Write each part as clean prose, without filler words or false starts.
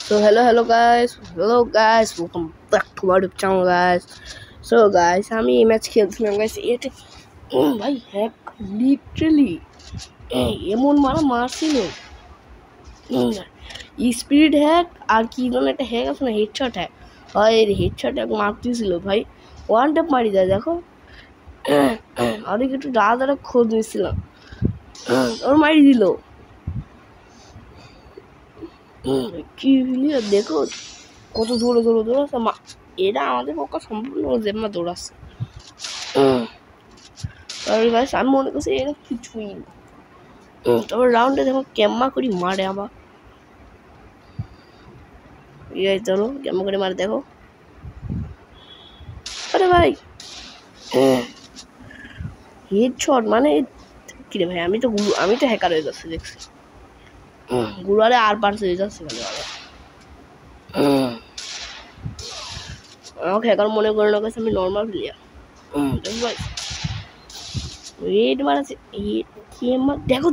So hello guys, welcome back to our YouTube channel guys. So guys, আমি এই match খেলছিলাম guys, এটা ভাই হ্যাক লিটারালি এমন মারছিল স্পিড হ্যাক আর কি ধরনের একটা হ্যাক আছে না, হেডশট হ্যাক। ভাই হেডশট হ্যাক মারতেছিল ভাই, ওয়ান ট্যাপ মারি যায় দেখো। আমি একটু দাঁড়া খোঁজ নিচ্ছিলাম, ওর মারি দিল। কি দেখো কত দৌড়াচ্ছে, এটা আমাদের পক্ষে সম্পূর্ণ জেম্মা দৌড়াচ্ছে। আমি মনে করছি এটা কিছুই না। তারপর রাউন্ডে দেখো ক্যাম্মা করি মারে আবার, চলো ক্যাম্মা করে মারে দেখো। আরে ভাই হেডশট মানে কি রে ভাই, আমি তো হ্যাকার হয়ে যাচ্ছি দেখছি, গুলারে আর পার হয়ে যাচ্ছে আমাকে হ্যাকার মনে করে না, আমি নর্মাল প্লেয়ার। ভাই রেড মারাচ্ছে,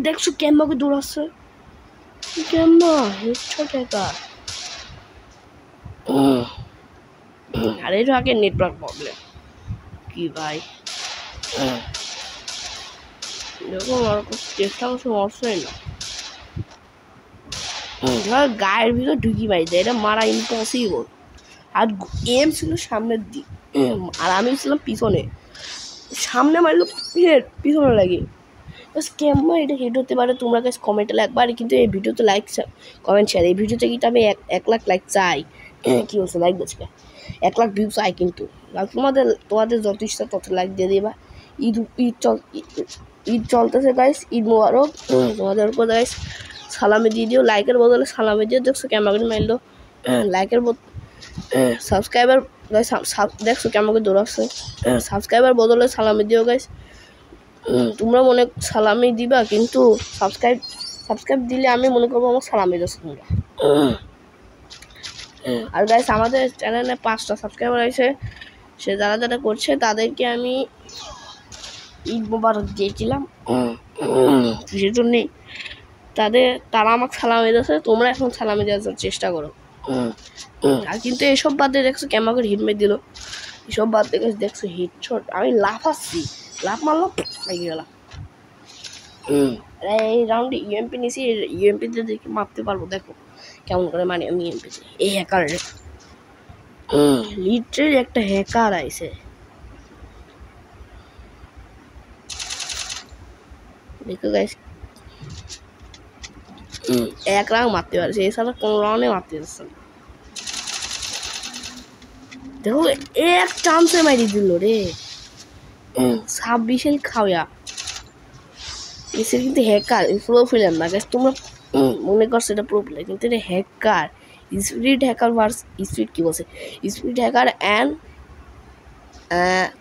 দেখছো ক্যাম্মাকে দৌড়াচ্ছে, ক্যাম্মা হেডশট হ্যাকার। আর এটা আগে নেটওয়ার্ক প্রবলেম কি ভাই, দেখো চেষ্টা করছে মরছই না, গায়ের ভিতর ঢুকি মারি দেয়, এটা মারা ইম্পসিবল। আর এম ছিল সামনের দিক আর আমি ছিলাম পিছনে, সামনে মারলো পিছনে লাগে। ক্যাম্মা এটা হেড হতে পারে, তোমরা কাছে কমেন্টে লাগবে। আর কিন্তু এই ভিডিওতে লাইক কমেন্ট শেয়ার, এই ভিডিওতে কিন্তু আমি 1 লাখ লাইক চাই। কি বলছে লাইক বলছে 1 লাখ ভিউ চাই, কিন্তু তোমাদের যত ইচ্ছা তত লাইক দিয়ে দিবা। ঈদ চলতেছে গাইস, ঈদ মোবারক তোমাদের উপর গাইস। সালামি দিয়ে দিও, লাইকের বদলে সালামি দিয়ে। দেখছো ক্যাম্মা করে মারলো, লাইকের সাবস্ক্রাইবার গাইস, দেখছো ক্যাম্মা করে দৌড়াচ্ছে, সাবস্ক্রাইবার বদলে সালামি দিও গাইস। তোমরা মনে সালামি দিবা, কিন্তু সাবস্ক্রাইব দিলে আমি মনে করবো আমার সালামি দিচ্ছ তোমরা। আর গাইস আমাদের চ্যানেলে 5টা সাবস্ক্রাইবার আছে, সে যারা করছে তাদেরকে আমি ঈদ মোবারক দিয়েছিলাম, সেজন্যই তারা আমাকে সালামি দিয়েছে। তোমরা এখন সালামি দেওয়ার চেষ্টা করো। আর কিন্তু এসব বাদ দিয়ে দেখছো কেমন করে হিট মেরে দিল, এসব বাদ দিয়ে দেখছো হেডশট, আমি লাফাচ্ছি, লাফ মারলাম পেয়ে গেলাম। এই রাউন্ডে ইএমপি নিয়েছি, ইএমপিতে দেখে মারতে পারবো, দেখো কেমন করে মানে আমি ইএমপিতে। এই হ্যাকার লিটারেলি একটা হ্যাকার আইছে, দেখো গাইস। 1 রাউন্ড মারতে পারছে, এছাড়া কোনো রাউন্ডে মারতে পারছে না। দেখো এক চান্সে মারি দিল রে, 26 খাওয়া। এসে কিন্তু হ্যাকার, প্রো প্লেয়ার না গাইস, তোমরা মনে করছো এটা প্রো প্লেয়ার, কিন্তু এটা hacker. Speed hacker verse speed, কি বলছে স্পিড হ্যাকার অ্যান্ড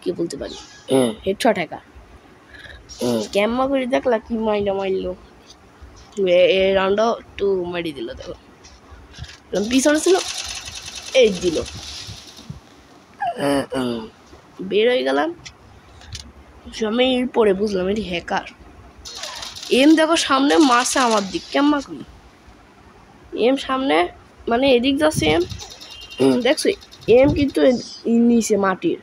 কি বলতে পারি হেডশট হ্যাকার। ক্যাম্মা করে দেখলা কি মারলো, এই রাউন্ডও একটু মারি দিল। দেখো পিছনে ছিল, এই দিল, বের হয়ে গেলাম। আমি পরে বুঝলাম এটি হ্যাকার। এম দেখো সামনে মারছে আমার দিক, ক্যাম্মা করি এম সামনে মানে এদিক যাচ্ছে এম, দেখছো এম কিন্তু নিচে মাটির,